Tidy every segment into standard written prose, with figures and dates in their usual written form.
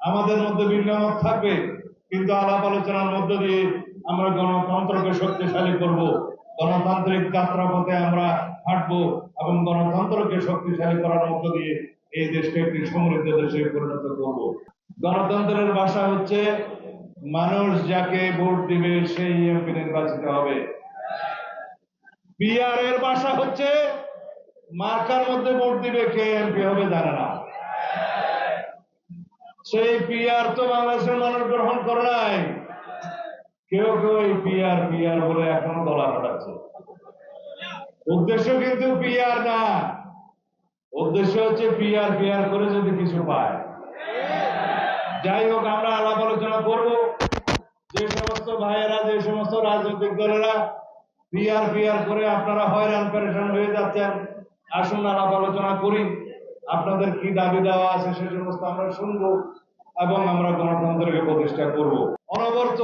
আমাদের মধ্যে ভিন্নমত থাকবে, কিন্তু আলাপ আলোচনার মধ্য দিয়ে আমরা গণতন্ত্রকে শক্তিশালী করব, গণতান্ত্রিক যাত্রাপথে আমরা হাঁটবো এবং গণতন্ত্রকে শক্তিশালী করার মধ্য দিয়ে এই দেশকে একটি সমৃদ্ধ দেশে পরিণত করব। গণতন্ত্রের ভাষা হচ্ছে মানুষ যাকে ভোট দিবে সেই এমপি নির্বাচিত হবে। পিআর এর ভাষা হচ্ছে মার্কার মধ্যে ভোট দিবে, কে এমপি হবে জানে না। সেই পিআর তো বাংলাদেশের মানুষ গ্রহণ করে নাই। কেউ কেউ এই পিআর পিআর বলে এখনো গলা ফাটাচ্ছে। উদ্দেশ্য কিন্তু পিআর না, উদ্দেশ্য হচ্ছে পিআর পিআর করে যদি কিছু পায়। যাই হোক, আমরা আলাপ আলোচনা করব। যে সমস্ত ভাইয়েরা, যে সমস্ত রাজনৈতিক দলেরা পিআর পিআর করে আপনারা হয়রান পেরেশান হয়ে যাচ্ছেন, আসুন আলাপ আলোচনা করি। আপনাদের কি দাবি দেওয়া আছে সে সমস্ত আমরা শুনবো এবং আমরা গণতন্ত্রকে প্রতিষ্ঠা করব। অনবরত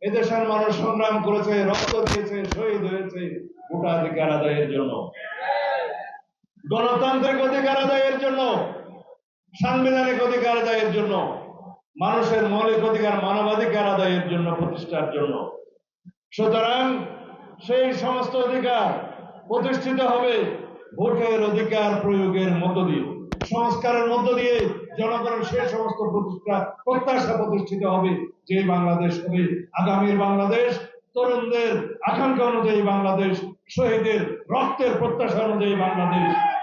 এদেশের মানুষ সংগ্রাম করেছে, রক্ত দিয়েছে, শহীদ হয়েছে ভোটাধিকার আদায়ের জন্য, গণতান্ত্রিক অধিকার আদায়ের জন্য, সাংবিধানিক অধিকার আদায়ের জন্য, মানুষের মৌলিক অধিকার মানবাধিকার আদায়ের জন্য, প্রতিষ্ঠার জন্য। সুতরাং সেই সমস্ত অধিকার প্রতিষ্ঠিত হবে ভোটের অধিকার প্রয়োগের মধ্য দিয়ে, সংস্কারের মধ্য দিয়ে জনগণের সে সমস্ত প্রত্যাশা প্রতিষ্ঠিত হবে যে বাংলাদেশ হবে আগামীর বাংলাদেশ, তরুণদের আকাঙ্ক্ষা অনুযায়ী বাংলাদেশ, শহীদের রক্তের প্রত্যাশা অনুযায়ী বাংলাদেশ।